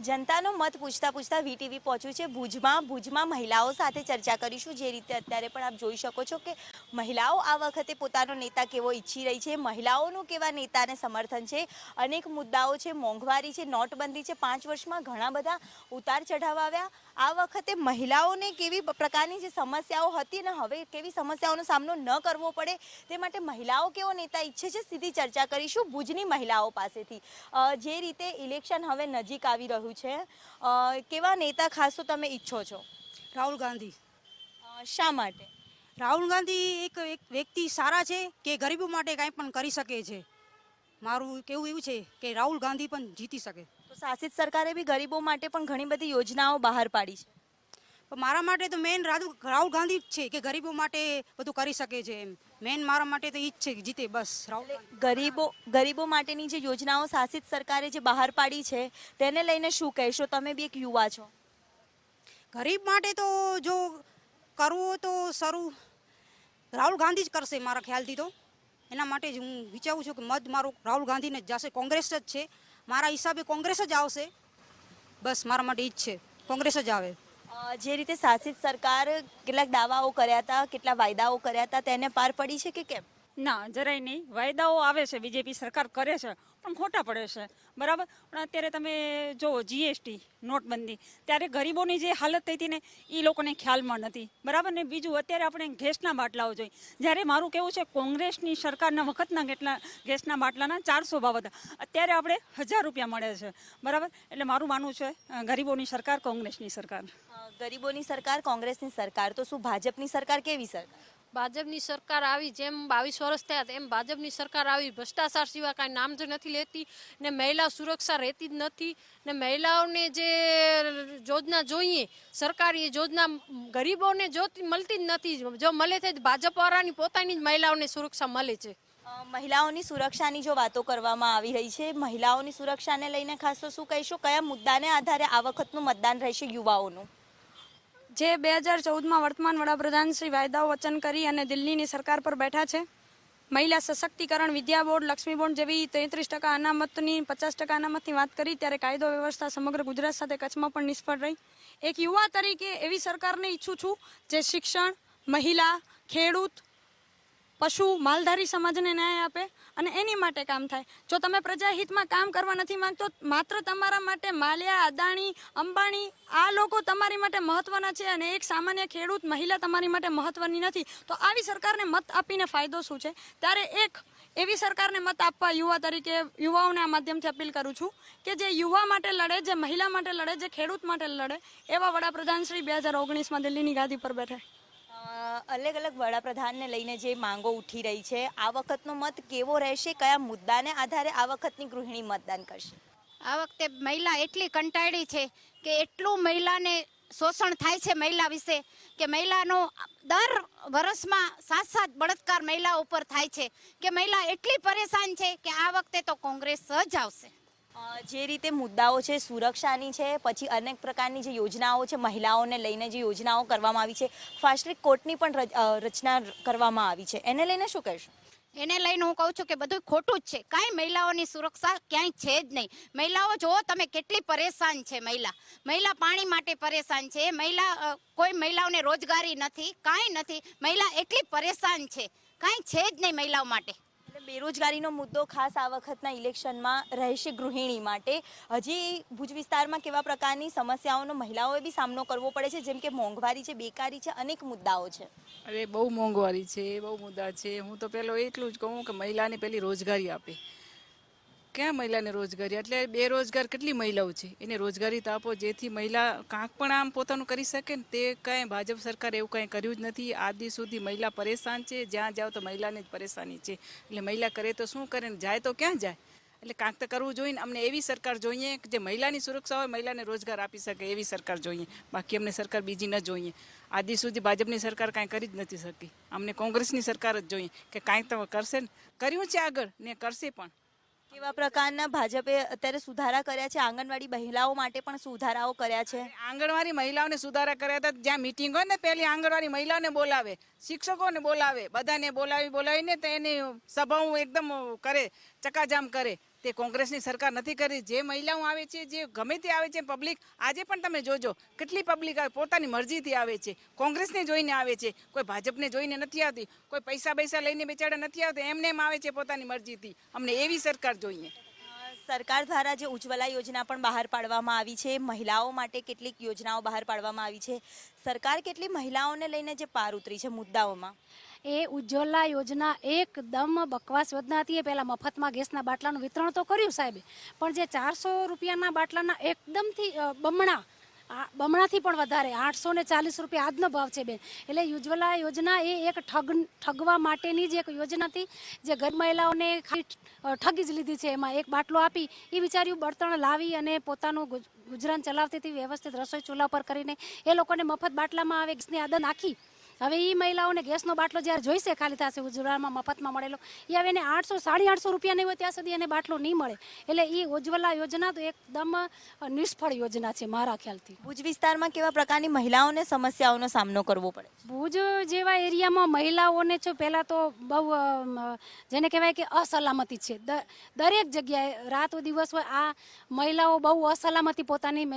જનતાનો મત પૂછતા પૂછતા વીટીવી પહોંચ્યું છે ભુજમાં મહિલાઓ સાથે ચર્ચા કરીશું। જે રીતે અત્યારે પણ આપ જોઈ શકો છો કે મહિલાઓ આ વખતે પોતાનો નેતા કેવો ઈચ્છી રહી છે, મહિલાઓનું કેવા નેતાને સમર્થન છે। અનેક મુદ્દાઓ છે, મોંઘવારી છે, નોટબંધી છે, 5 વર્ષમાં ઘણા બધા ઉતાર ચઢાવ આવ્યા। આ વખતે મહિલાઓને કેવી પ્રકારની જે સમસ્યાઓ હતી ને હવે કેવી સમસ્યાઓનો સામનો ન કરવો પડે તે માટે મહિલાઓ કેવો નેતા ઈચ્છે છે, સીધી ચર્ચા કરીશું ભુજની મહિલાઓ પાસેથી। જે રીતે ઇલેક્શન હવે નજીક આવી રહ્યું છે, કેવા નેતા ખાસ તો તમે ઈચ્છો છો? રાહુલ ગાંધી। શા માટે? રાહુલ ગાંધી એક વ્યક્તિ સારા છે કે ગરીબો માટે કાંઈ પણ કરી શકે છે। મારું કેવું એવું છે કે રાહુલ ગાંધી પણ જીતી શકે। તો શાસિત સરકારે બી ગરીબો માટે પણ ઘણી બધી યોજનાઓ બહાર પાડી છે। પણ મારા માટે તો મેન રાહુલ ગાંધી જ છે કે ગરીબો માટે બધું કરી શકે છે। એમ મેન મારા માટે તો એ જ છે કે જીતે બસ રાહુલ। ગરીબો માટેની જે યોજનાઓ શાસિત સરકારે જે બહાર પાડી છે તેને લઈને શું કહેશો? તમે બી એક યુવા છો। ગરીબ માટે તો જો કરવું તો શરૂ રાહુલ ગાંધી જ કરશે મારા ખ્યાલથી। તો એના માટે જ હું વિચારું છું કે મત મારો રાહુલ ગાંધીને જ જશે। કોંગ્રેસ જ છે મારા હિસાબે, કોંગ્રેસ જ આવશે બસ મારા માટે એ જ છે, કોંગ્રેસ જ આવે। જે રીતે શાસિત સરકાર કેટલાક દાવાઓ કર્યા હતા, કેટલા વાયદાઓ કર્યા હતા, તેને પાર પડી છે કે કેમ? ના, જરાય નહીં। વાયદાઓ આવે છે, બીજેપી સરકાર કરે છે પણ ખોટા પડે છે, બરાબર। પણ અત્યારે તમે જુઓ જીએસટી, નોટબંધી, ત્યારે ગરીબોની જે હાલત થઈ હતી ને એ લોકોને ખ્યાલમાં નથી, બરાબર ને। બીજું અત્યારે આપણે ગેસના બાટલાઓ જોઈએ, જ્યારે મારું કેવું છે કોંગ્રેસની સરકારના વખતના કેટલા ગેસના બાટલાના 400 ભાવ હતા, અત્યારે આપણે 1000 રૂપિયા મળે છે, બરાબર। એટલે મારું માનવું છે ગરીબોની સરકાર કોંગ્રેસની સરકાર। ગરીબોની સરકાર કોંગ્રેસની સરકાર, તો શું ભાજપની સરકાર કેવી સરકાર? ભાજપની સરકાર આવી જેમ 22 વર્ષ થયા એમ ભાજપની સરકાર આવી ભ્રષ્ટાચાર સિવાય કાંઈ નામ જ નથી લેતી ને મહિલા સુરક્ષા રહેતી જ નથી ને મહિલાઓને જે યોજના જોઈએ સરકારી યોજના ગરીબોને મળતી જ નથી। જો મળે છે ભાજપવાળાની પોતાની જ મહિલાઓને સુરક્ષા મળે છે। મહિલાઓની સુરક્ષાની જો વાતો કરવામાં આવી રહી છે, મહિલાઓની સુરક્ષાને લઈને ખાસ તો શું કહીશું? કયા મુદ્દાને આધારે આ વખતનું મતદાન રહેશે યુવાઓનું? જે 2014માં વર્તમાન વડાપ્રધાન શ્રી વાયદાઓ વચન કરી અને દિલ્હીની સરકાર પર બેઠા છે, મહિલા સશક્તિકરણ, વિદ્યા બોર્ડ, લક્ષ્મી બોર્ડ જેવી 33% અનામતની 50% અનામતની વાત કરી ત્યારે કાયદો વ્યવસ્થા સમગ્ર ગુજરાત સાથે કચ્છમાં પણ નિષ્ફળ રહી। એક યુવા તરીકે એવી સરકારને ઈચ્છું છું જે શિક્ષણ, મહિલા, ખેડૂત, પશુ, માલધારી સમાજને ન્યાય આપે અને એની માટે કામ થાય। જો તમે પ્રજાહિતમાં કામ કરવા નથી માંગતો, માત્ર તમારા માટે માલ્યા, અદાણી, અંબાણી આ લોકો તમારી માટે મહત્વના છે અને એક સામાન્ય ખેડૂત, મહિલા તમારી માટે મહત્વની નથી, તો આવી સરકારને મત આપીને ફાયદો શું છે? ત્યારે એક એવી સરકારને મત આપવા યુવા તરીકે યુવાઓને આ માધ્યમથી અપીલ કરું છું કે જે યુવા માટે લડે, જે મહિલા માટે લડે, જે ખેડૂત માટે લડે, એવા વડાપ્રધાન શ્રી 2019માં દિલ્હીની ગાદી પર બેઠા। અલગ અલગ વડાપ્રધાનને લઈને જે માંગો ઉઠી રહી છે, આ વખતનો મત કેવો રહેશે? કયા મુદ્દાને આધારે આ વખતની ગૃહિણી મતદાન કરશે? આ વખતે મહિલા એટલી કંટાળી છે કે એટલું મહિલાને શોષણ થાય છે મહિલા વિશે કે મહિલાનો દર વર્ષમાં 7 બળાત્કાર મહિલા ઉપર થાય છે કે મહિલા એટલી પરેશાન છે કે આ વખતે તો કોંગ્રેસ જ આવશે। જે રીતે મુદ્દાઓ છે સુરક્ષાની છે, પછી અનેક પ્રકારની જે યોજનાઓ છે મહિલાઓને લઈને જે યોજનાઓ કરવામાં આવી છે, ફાસ્ટ ટ્રેક કોર્ટની પણ રચના કરવામાં આવી છે, એને લઈને શું કહેશો? એને લઈને હું કહું છું કે બધું ખોટું જ છે। કાંઈ મહિલાઓની સુરક્ષા ક્યાંય છે જ નહીં। મહિલાઓ જુઓ તમે કેટલી પરેશાન છે। મહિલા પાણી માટે પરેશાન છે, કોઈ મહિલાઓને રોજગારી નથી, કાંઈ નથી, મહિલા એટલી પરેશાન છે, કાંઈ છે જ નહીં મહિલાઓ માટે। બેરોજગારીનો મુદ્દો ખાસ આ વખતના ઇલેક્શનમાં રહેશે ગૃહિણી માટે। હજી ભુજ વિસ્તારમાં કેવા પ્રકારની સમસ્યાઓનો મહિલાઓએ બી સામનો કરવો પડે છે, જેમ કે મોંઘવારી છે, બેકારી છે, અનેક મુદ્દાઓ છે? અરે બહુ મોંઘવારી છે, બહુ મુદ્દા છે। હું તો પહેલો એટલું જ કહું કે મહિલાને પહેલી રોજગારી આપે। ક્યાં મહિલાને રોજગારી? એટલે બેરોજગાર કેટલી મહિલાઓ છે, એને રોજગારી તો આપો જેથી મહિલા કાંક પણ આમ પોતાનું કરી શકે ને। તે કાંઈ ભાજપ સરકારે એવું કાંઈ કર્યું જ નથી। આજ દી સુધી મહિલા પરેશાન છે, જ્યાં જાઓ તો મહિલાને જ પરેશાની છે। એટલે મહિલા કરે તો શું કરે ને જાય તો ક્યાં જાય? એટલે કાંક તો કરવું જોઈએ ને। અમને એવી સરકાર જોઈએ કે જે મહિલાની સુરક્ષા હોય, મહિલાને રોજગાર આપી શકે એવી સરકાર જોઈએ, બાકી અમને સરકાર બીજી ન જોઈએ। આજ દી સુધી ભાજપની સરકાર કાંઈ કરી જ નથી શકી। અમને કોંગ્રેસની સરકાર જ જોઈએ કે કાંઈક તો કરશે ને, કર્યું છે આગળ ને કરશે પણ। કેવા પ્રકારના ભાજપે અત્યારે સુધારા કર્યા છે? આંગણવાડી મહિલાઓ માટે પણ સુધારાઓ કર્યા છે? આંગણવાડી મહિલાઓને સુધારા કર્યા હતા। જ્યાં મીટિંગ હોય ને પહેલી આંગણવાડી મહિલાઓને બોલાવે, શિક્ષકોને બોલાવે, બધાને બોલાવીને તો એની સભાઓ એકદમ કરે, ચકાજામ કરે. તે કોંગ્રેસની સરકાર નથી કરી. જે મહિલાઓ આવે છે, જે ગમે તે આવે છે પબ્લિક, આજે પણ તમે જોજો કેટલી પબ્લિક આવે, પોતાની મરજીથી આવે છે, કોંગ્રેસને જોઈને આવે છે, કોઈ ભાજપને જોઈને નથી આવતી, કોઈ પૈસા લઈને બેચારા નથી આવતા, એમને એમ આવે છે પોતાની મરજીથી. અમને એવી સરકાર જોઈએ. સરકાર દ્વારા જે ઉજ્જવલા યોજના પણ બહાર પાડવામાં આવી છે, મહિલાઓ માટે કેટલીક યોજનાઓ બહાર પાડવામાં આવી છે, સરકાર કેટલી મહિલાઓને લઈને જે પાર ઉતરી છે મુદ્દાઓમાં? એ ઉજ્જવલા યોજના એકદમ બકવાસ યોજના હતી. એ પહેલાં મફતમાં ગેસના બાટલાનું વિતરણ તો કર્યું સાહેબે, પણ જે 400 રૂપિયાના બાટલાના એકદમથી બમણાથી પણ વધારે 840 રૂપિયા આજનો ભાવ છે બેન. એટલે ઉજ્જવલા યોજના એ એક ઠગવા માટેની જ એક યોજના હતી, જે ગરીબ મહિલાઓને ઠગી જ લીધી છે. એમાં એક બાટલો આપી એ બિચારીઓ બળતણ લાવી અને પોતાનું ગુજરાન ચલાવતી હતી, વ્યવસ્થિત રસોઈ ચૂલા પર કરીને. એ લોકોને મફત બાટલામાં આવે ગેસની આદત નાખી. હવે એ મહિલાઓને ગેસનો બાટલો જ્યારે જોઈશે ખાલી થશે ઉજ્જવલામાં મફતમાં મળેલો, એ હવે એને 800 850 રૂપિયા નહીં હોય ત્યાં સુધી એને બાટલો નહીં મળે. એટલે એ ઉજ્જવલા યોજના તો એકદમ નિષ્ફળ યોજના છે મારા ખ્યાલથી. ભુજ વિસ્તારમાં કેવા પ્રકારની મહિલાઓને સમસ્યાઓનો સામનો કરવો પડે? ભુજ જેવા એરિયામાં મહિલાઓને જો પહેલાં તો બહુ જેને કહેવાય કે અસલામતી છે. દરેક જગ્યાએ રાત દિવસ હોય આ મહિલાઓ બહુ અસલામતી પોતાની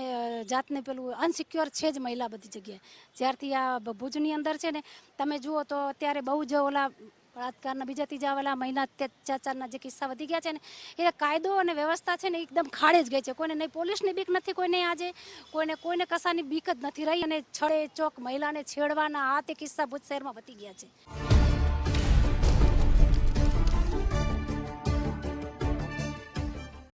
જાતને પેલું અનસિક્યોર છે જ મહિલા બધી જગ્યાએ. જ્યારથી આ ભુજની અંદર છે ને તમે જુઓ તો અત્યારે બહુ જ ઓલા બળાત્કારના બીજા ત્રીજા વાળા મહિના અત્યાચારના જે કિસ્સા વધી ગયા છે ને, એ કાયદો અને વ્યવસ્થા છે ને એકદમ ખાડે જ ગઈ છે. કોઈને નહીં પોલીસની બીક નથી, કોઈને આજે કોઈને કશાની બીક જ નથી રહી. અને છળે ચોક મહિલાને છેડવાના આ તે કિસ્સા ભુજ શહેરમાં વધી ગયા છે.